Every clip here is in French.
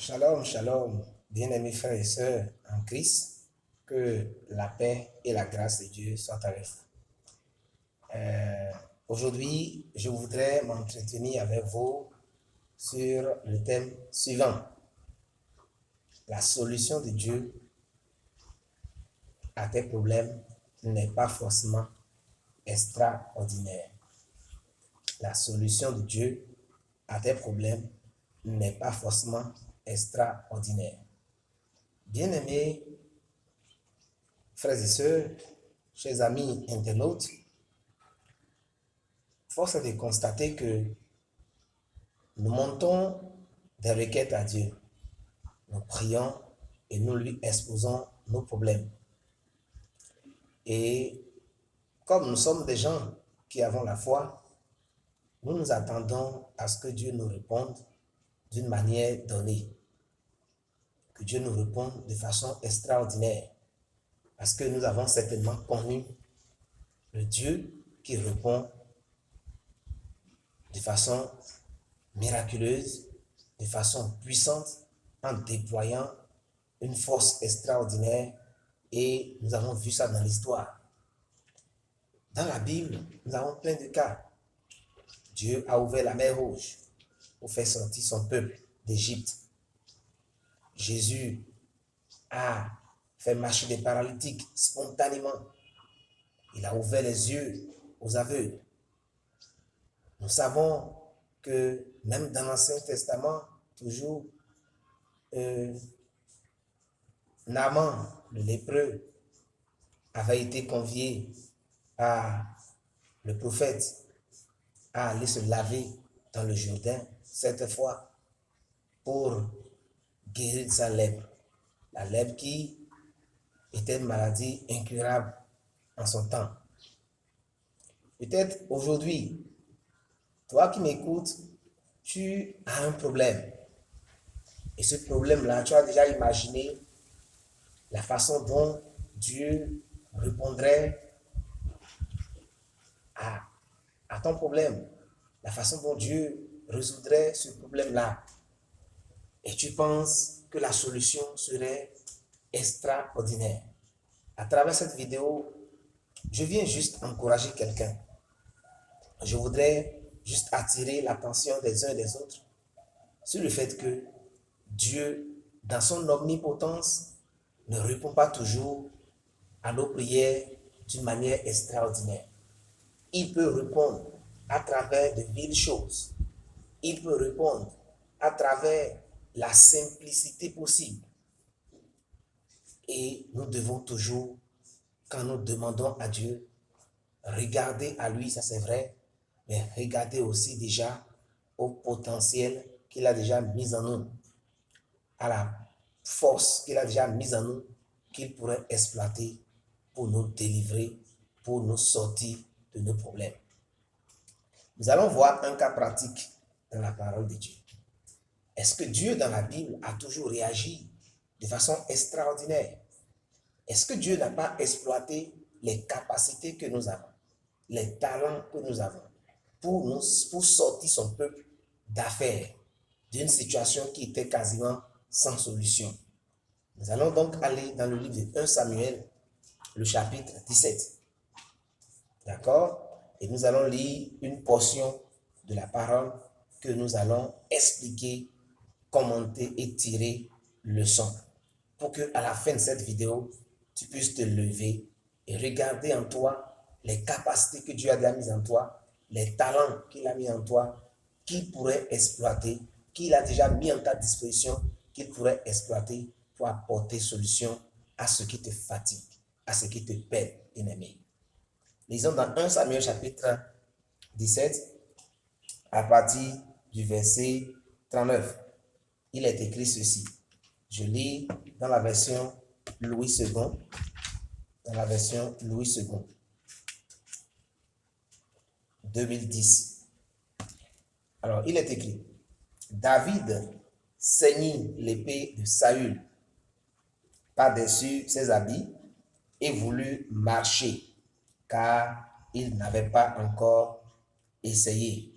Shalom, shalom, bien-aimés frères et sœurs en Christ, que la paix et la grâce de Dieu soient avec vous. Aujourd'hui, je voudrais m'entretenir avec vous sur le thème suivant. La solution de Dieu à tes problèmes n'est pas forcément extraordinaire. La solution de Dieu à tes problèmes n'est pas forcément extraordinaire. Bien-aimés frères et sœurs, chers amis internautes, force est de constater que nous montons des requêtes à Dieu. Nous prions et nous lui exposons nos problèmes. Et comme nous sommes des gens qui avons la foi, nous nous attendons à ce que Dieu nous réponde d'une manière donnée. Que Dieu nous réponde de façon extraordinaire. Parce que nous avons certainement connu le Dieu qui répond de façon miraculeuse, de façon puissante, en déployant une force extraordinaire. Et nous avons vu ça dans l'histoire. Dans la Bible, nous avons plein de cas. Dieu a ouvert la mer Rouge pour faire sortir son peuple d'Égypte. Jésus a fait marcher des paralytiques spontanément. Il a ouvert les yeux aux aveugles. Nous savons que même dans l'Ancien Testament, toujours, Naaman, le lépreux, avait été convié par le prophète à aller se laver dans le Jourdain, cette fois, pour guérir de sa lèpre. La lèpre qui était une maladie incurable en son temps. Peut-être aujourd'hui, toi qui m'écoutes, tu as un problème. Et ce problème-là, tu as déjà imaginé la façon dont Dieu répondrait à ton problème, la façon dont Dieu résoudrait ce problème-là. Et tu penses que la solution serait extraordinaire. À travers cette vidéo, je viens juste encourager quelqu'un. Je voudrais juste attirer l'attention des uns et des autres sur le fait que Dieu, dans son omnipotence, ne répond pas toujours à nos prières d'une manière extraordinaire. Il peut répondre à travers de viles choses. Il peut répondre à travers la simplicité possible. Et nous devons toujours, quand nous demandons à Dieu, regarder à lui, ça c'est vrai, mais regarder aussi déjà au potentiel qu'il a déjà mis en nous, à la force qu'il a déjà mise en nous, qu'il pourrait exploiter pour nous délivrer, pour nous sortir de nos problèmes. Nous allons voir un cas pratique dans la parole de Dieu. Est-ce que Dieu, dans la Bible, a toujours réagi de façon extraordinaire? Est-ce que Dieu n'a pas exploité les capacités que nous avons, les talents que nous avons, pour sortir son peuple d'affaires, d'une situation qui était quasiment sans solution? Nous allons donc aller dans le livre de 1 Samuel, le chapitre 17. D'accord? Et nous allons lire une portion de la parole que nous allons expliquer, commenter et tirer leçon. Pour qu'à la fin de cette vidéo, tu puisses te lever et regarder en toi les capacités que Dieu a déjà mises en toi, les talents qu'il a mis en toi, qu'il pourrait exploiter, qu'il a déjà mis en ta disposition, qu'il pourrait exploiter pour apporter solution à ce qui te fatigue, à ce qui te peine, bien-aimé. Lisons dans 1 Samuel chapitre 17, à partir du verset 39. Il est écrit ceci. Je lis dans la version Louis II. Dans la version Louis II. 2010. Alors, il est écrit. David ceignit l'épée de Saül par-dessus ses habits et voulut marcher, car il n'avait pas encore essayé.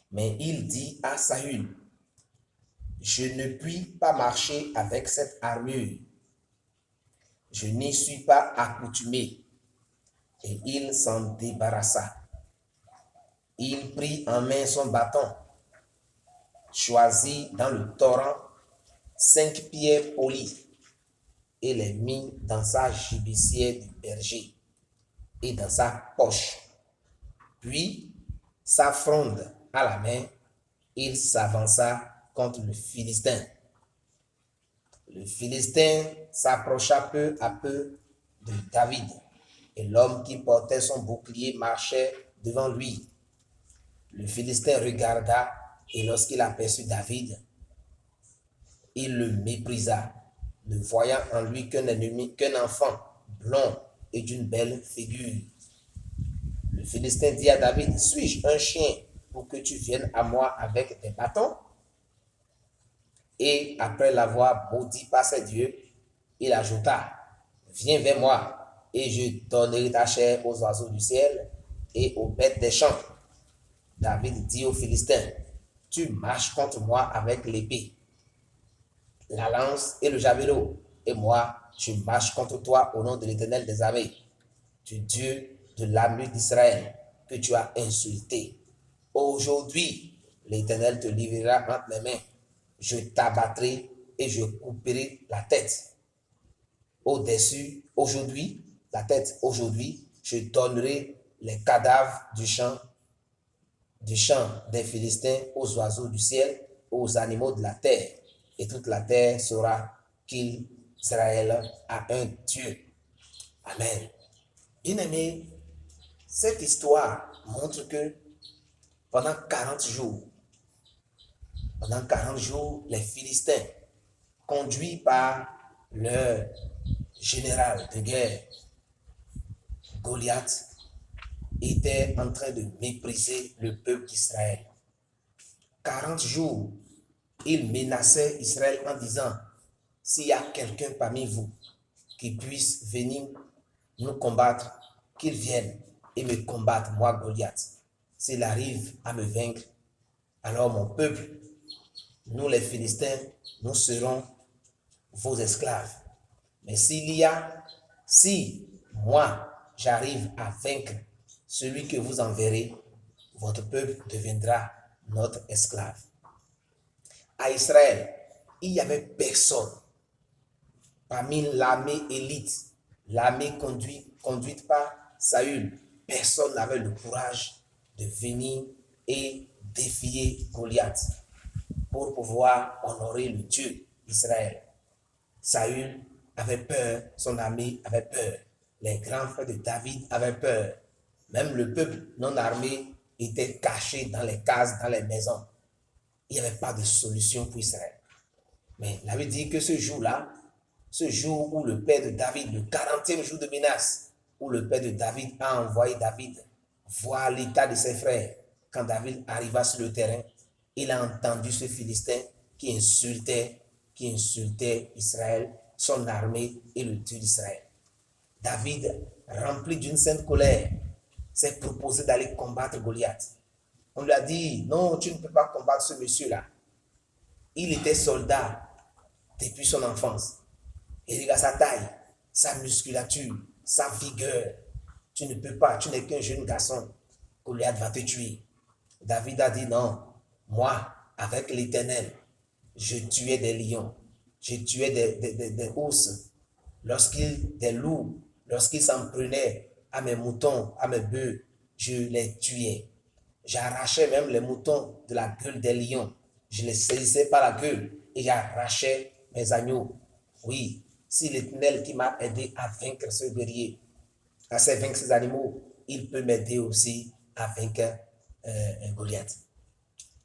Mais il dit à Saül, je ne puis pas marcher avec cette armure. Je n'y suis pas accoutumé. Et il s'en débarrassa. Il prit en main son bâton, choisit dans le torrent 5 pierres polies et les mit dans sa gibecière du berger et dans sa poche. Puis, sa fronde à la main, il s'avança contre le Philistin. Le Philistin s'approcha peu à peu de David, et l'homme qui portait son bouclier marchait devant lui. Le Philistin regarda, et lorsqu'il aperçut David, il le méprisa, ne voyant en lui qu'un ennemi, qu'un enfant blond et d'une belle figure. Le Philistin dit à David, suis-je un chien pour que tu viennes à moi avec des bâtons? Et après l'avoir maudit par ses dieux, il ajouta, viens vers moi, et je donnerai ta chair aux oiseaux du ciel et aux bêtes des champs. David dit aux Philistins, tu marches contre moi avec l'épée, la lance et le javelot, et moi, je marche contre toi au nom de l'Éternel des armées, du Dieu de l'armée d'Israël, que tu as insulté. Aujourd'hui, l'Éternel te livrera entre mes mains. Je t'abattrai et je couperai la tête. Au-dessus, aujourd'hui, la tête, aujourd'hui, je donnerai les cadavres du champ des Philistins aux oiseaux du ciel, aux animaux de la terre. Et toute la terre saura qu'Israël a un Dieu. Amen. Bien-aimés, cette histoire montre que pendant 40 jours, les Philistins, conduits par leur général de guerre, Goliath, étaient en train de mépriser le peuple d'Israël. 40 jours, ils menaçaient Israël en disant, s'il y a quelqu'un parmi vous qui puisse venir nous combattre, qu'il vienne et me combatte, moi Goliath. S'il arrive à me vaincre, alors mon peuple, nous les Philistins, nous serons vos esclaves. Mais si moi j'arrive à vaincre celui que vous enverrez, votre peuple deviendra notre esclave. À Israël, il n'y avait personne parmi l'armée élite, l'armée conduite par Saül. Personne n'avait le courage de venir et défier Goliath pour pouvoir honorer le Dieu d'Israël. Saül avait peur, son armée avait peur, les grands frères de David avaient peur, même le peuple non armé était caché dans les cases, dans les maisons. Il n'y avait pas de solution pour Israël. Mais la Bible dit que ce jour-là, ce jour où le père de David, le 40e jour de menace, où le père de David a envoyé David voir l'état de ses frères, quand David arriva sur le terrain, il a entendu ce Philistin qui insultait Israël, son armée et le Dieu d'Israël. David, rempli d'une sainte colère, s'est proposé d'aller combattre Goliath. On lui a dit, non, tu ne peux pas combattre ce monsieur-là. Il était soldat depuis son enfance. Et regarde sa taille, sa musculature, sa vigueur. Tu ne peux pas, tu n'es qu'un jeune garçon. Goliath va te tuer. David a dit, non, moi, avec l'Éternel, je tuais des lions, je tuais des ours, des loups, lorsqu'ils s'en prenaient à mes moutons, à mes bœufs, je les tuais. J'arrachais même les moutons de la gueule des lions. Je les saisissais par la gueule et j'arrachais mes agneaux. Oui, si l'Éternel qui m'a aidé à vaincre ce guerrier, à vaincre ces animaux, il peut m'aider aussi à vaincre Goliath.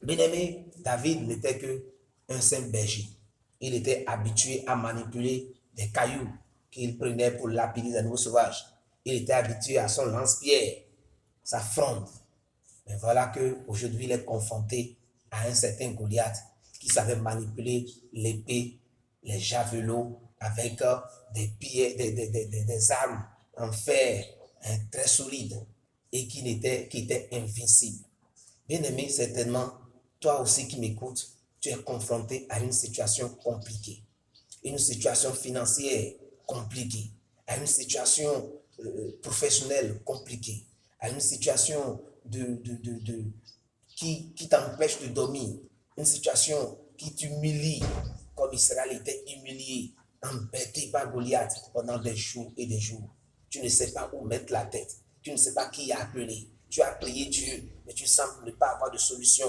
Bien-aimé, David n'était qu'un simple berger. Il était habitué à manipuler des cailloux qu'il prenait pour lapider des animaux sauvages. Il était habitué à son lance-pierre, sa fronde. Mais voilà qu'aujourd'hui, il est confronté à un certain Goliath qui savait manipuler l'épée, les javelots avec des armes en fer très solides et qui était invincible. Bien-aimé, certainement, toi aussi qui m'écoutes, tu es confronté à une situation compliquée, une situation financière compliquée, à une situation professionnelle compliquée, à une situation qui t'empêche de dormir, une situation qui t'humilie, comme Israël était humilié, embêté par Goliath pendant des jours et des jours. Tu ne sais pas où mettre la tête, tu ne sais pas qui a appelé. Tu as prié Dieu, mais tu sembles ne pas avoir de solution.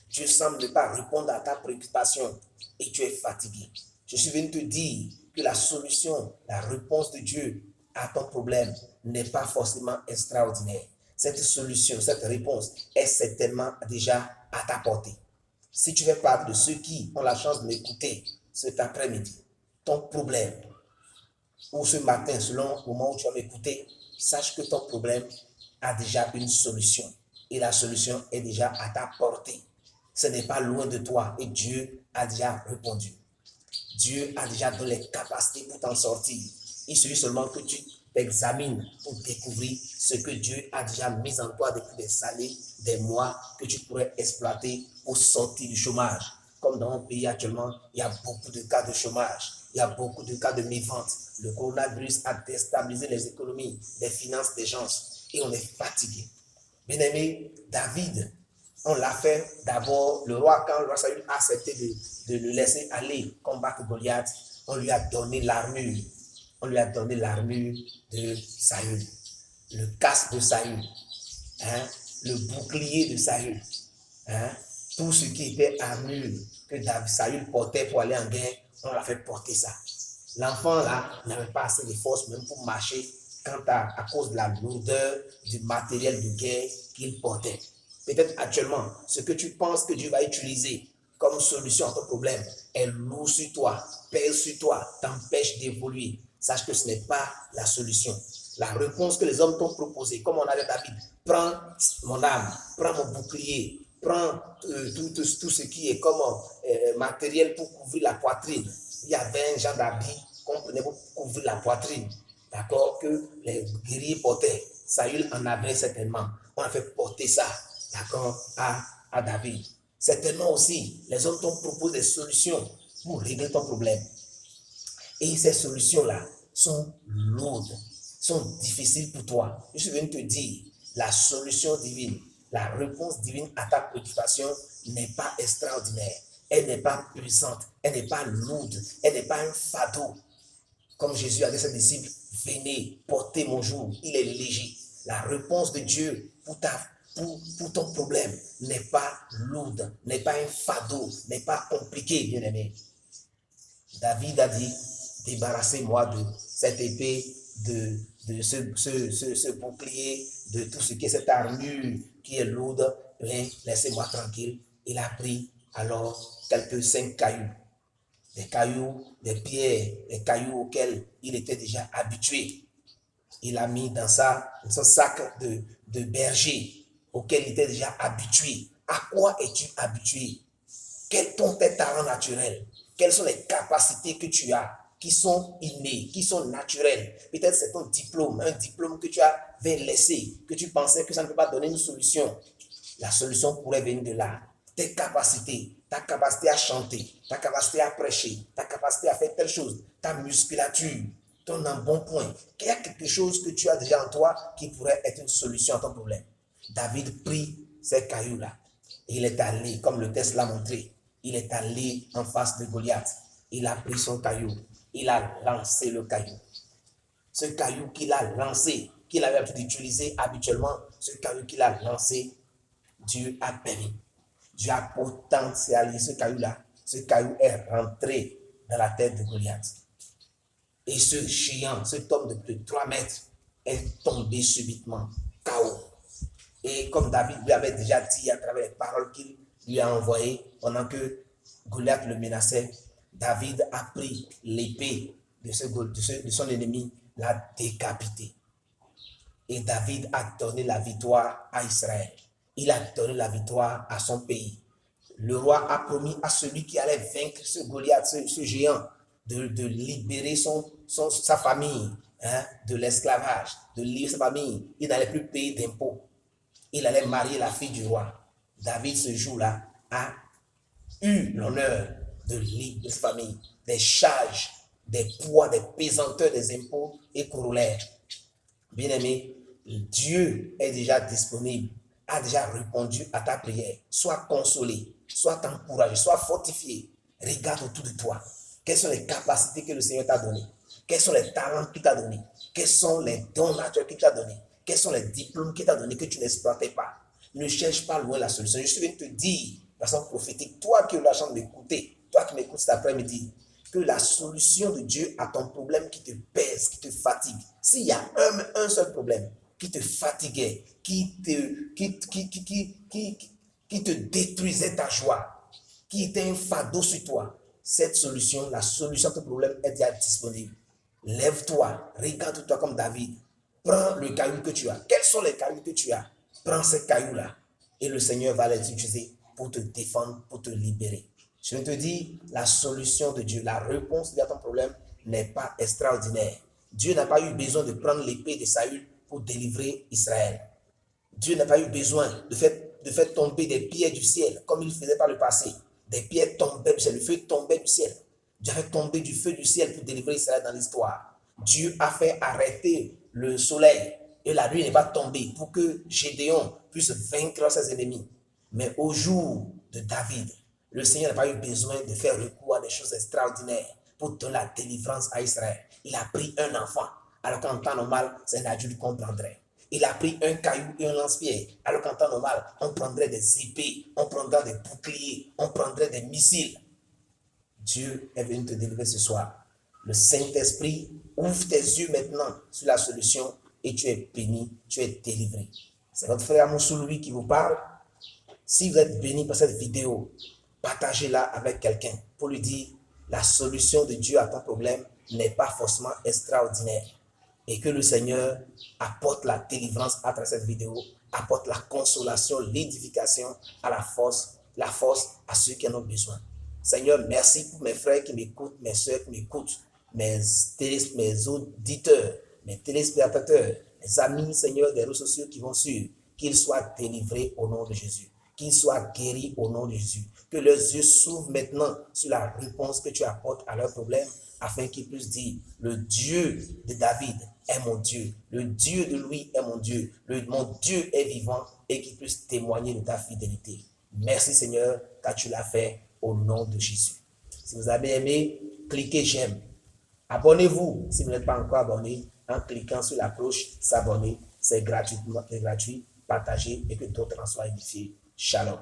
Tu sembles ne pas répondre à ta préoccupation et tu es fatigué. Je suis venu te dire que la solution, la réponse de Dieu à ton problème n'est pas forcément extraordinaire. Cette solution, cette réponse est certainement déjà à ta portée. Si tu fais partie de ceux qui ont la chance de m'écouter cet après-midi, ton problème, ou ce matin, selon le moment où tu vas m'écouter, sache que ton problème a déjà une solution. Et la solution est déjà à ta portée. Ce n'est pas loin de toi et Dieu a déjà répondu. Dieu a déjà donné les capacités pour t'en sortir. Il suffit seulement que tu t'examines pour découvrir ce que Dieu a déjà mis en toi depuis des années, des mois, que tu pourrais exploiter pour sortir du chômage. Comme dans mon pays actuellement, il y a beaucoup de cas de chômage, il y a beaucoup de cas de mévente. Le coronavirus a déstabilisé les économies, les finances des gens et on est fatigué. Bien-aimé, David, on l'a fait d'abord, le roi, quand le roi Saül a accepté de le laisser aller combattre Goliath, on lui a donné l'armure. On lui a donné l'armure de Saül, le casque de Saül, hein, le bouclier de Saül, hein, tout ce qui était armure que Saül portait pour aller en guerre, on l'a fait porter ça. L'enfant là n'avait pas assez de force même pour marcher à cause de la lourdeur du matériel de guerre qu'il portait. Peut-être actuellement, ce que tu penses que Dieu va utiliser comme solution à ton problème est lourd sur toi, pèse sur toi, t'empêche d'évoluer. Sache que ce n'est pas la solution. La réponse que les hommes t'ont proposée, comme on avait David, prends mon âme, prends mon bouclier, prends tout ce qui est comme matériel pour couvrir la poitrine. Il y avait un genre d'habit qu'on prenait pour couvrir la poitrine, d'accord, que les guerriers portaient. Saül en avait certainement. On a fait porter ça, d'accord, à David. Certainement aussi, les hommes t'ont proposé des solutions pour régler ton problème. Et ces solutions-là sont lourdes, sont difficiles pour toi. Je suis venu te dire, la solution divine, la réponse divine à ta préoccupation n'est pas extraordinaire. Elle n'est pas puissante, elle n'est pas lourde, elle n'est pas un fardeau. Comme Jésus a dit à ses disciples, venez, portez mon joug, il est léger. La réponse de Dieu pour ton problème n'est pas lourde, n'est pas un fardeau, n'est pas compliqué, bien-aimé. David a dit, débarrassez-moi de cette épée, de ce bouclier, de tout ce qui est cette armure qui est lourde, laissez-moi tranquille. Il a pris alors quelques 5 cailloux, des cailloux, des pierres, des cailloux auxquels il était déjà habitué. Il a mis dans son sac de berger auquel il était déjà habitué. À quoi es-tu habitué? Quels sont tes talents naturels? Quelles sont les capacités que tu as qui sont innées, qui sont naturelles? Peut-être c'est ton diplôme, un diplôme que tu avais laissé, que tu pensais que ça ne peut pas donner une solution. La solution pourrait venir de là. Tes capacités, ta capacité à chanter, ta capacité à prêcher, ta capacité à faire telle chose, ta musculature, ton embonpoint. Il y a quelque chose que tu as déjà en toi qui pourrait être une solution à ton problème. David prit ces cailloux-là. Il est allé, comme le texte l'a montré, il est allé en face de Goliath. Il a pris son caillou. Il a lancé le caillou. Ce caillou qu'il a lancé, qu'il avait l'habitude d'utiliser habituellement, ce caillou qu'il a lancé, Dieu a permis. Dieu a potentialisé ce caillou-là. Ce caillou est rentré dans la tête de Goliath. Et ce géant, cet homme de plus de 3 mètres, est tombé subitement, KO. Et comme David lui avait déjà dit à travers les paroles qu'il lui a envoyées pendant que Goliath le menaçait, David a pris l'épée de son ennemi, l'a décapité. Et David a donné la victoire à Israël. Il a donné la victoire à son pays. Le roi a promis à celui qui allait vaincre ce Goliath, ce géant, de libérer sa famille, hein, de l'esclavage, de libérer sa famille. Il n'allait plus payer d'impôts. Il allait marier la fille du roi. David, ce jour-là, a eu l'honneur de libre de famille, des charges, des poids, des pesanteurs des impôts et corollaires. Bien-aimé, Dieu est déjà disponible, a déjà répondu à ta prière. Sois consolé, sois encouragé, sois fortifié. Regarde autour de toi. Quelles sont les capacités que le Seigneur t'a données? Quels sont les talents qu'il t'a donnés? Quels sont les dons naturels qu'il t'a donnés? Quels sont les diplômes qu'il t'a donnés que tu n'exploitais pas? Ne cherche pas loin la solution. Je viens de te dire, de façon prophétique, toi qui as la chance d'écouter, toi qui m'écoutes cet après-midi, que la solution de Dieu à ton problème qui te pèse, qui te fatigue, s'il y a un seul problème qui te fatiguait, qui te détruisait ta joie, qui était un fardeau sur toi, cette solution, la solution à ton problème est déjà disponible. Lève-toi, regarde-toi comme David. Prends le caillou que tu as. Quels sont les cailloux que tu as? Prends ces cailloux-là et le Seigneur va les utiliser pour te défendre, pour te libérer. Je te dis, la solution de Dieu, la réponse à ton problème n'est pas extraordinaire. Dieu n'a pas eu besoin de prendre l'épée de Saül pour délivrer Israël. Dieu n'a pas eu besoin de faire tomber des pierres du ciel, comme il faisait par le passé. Des pierres tombaient du ciel, le feu tombait du ciel. Dieu a fait tomber du feu du ciel pour délivrer Israël dans l'histoire. Dieu a fait arrêter le soleil et la nuit n'est pas tombée pour que Gédéon puisse vaincre ses ennemis. Mais au jour de David, le Seigneur n'a pas eu besoin de faire recours à des choses extraordinaires pour donner la délivrance à Israël. Il a pris un enfant, alors qu'en temps normal, c'est un adulte qu'on prendrait. Il a pris un caillou et un lance-pierre, alors qu'en temps normal, on prendrait des épées, on prendrait des boucliers, on prendrait des missiles. Dieu est venu te délivrer ce soir. Le Saint-Esprit ouvre tes yeux maintenant sur la solution et tu es béni, tu es délivré. C'est votre frère Moussou Louis qui vous parle. Si vous êtes béni par cette vidéo, partagez-la avec quelqu'un pour lui dire la solution de Dieu à ton problème n'est pas forcément extraordinaire. Et que le Seigneur apporte la délivrance à travers cette vidéo, apporte la consolation, l'édification, à la force à ceux qui en ont besoin. Seigneur, merci pour mes frères qui m'écoutent, mes soeurs qui m'écoutent, mes auditeurs, mes téléspectateurs, mes amis, Seigneur, des réseaux sociaux qui vont suivre, qu'ils soient délivrés au nom de Jésus, qu'ils soient guéris au nom de Jésus, que leurs yeux s'ouvrent maintenant sur la réponse que tu apportes à leurs problèmes, afin qu'ils puissent dire, le Dieu de David est mon Dieu, le Dieu de Louis est mon Dieu, mon Dieu est vivant, et qu'ils puissent témoigner de ta fidélité. Merci Seigneur, car tu l'as fait au nom de Jésus. Si vous avez aimé, cliquez j'aime. Abonnez-vous si vous n'êtes pas encore abonné en cliquant sur la cloche s'abonner. C'est gratuit. Partagez et que d'autres en soient édifiés. Shalom.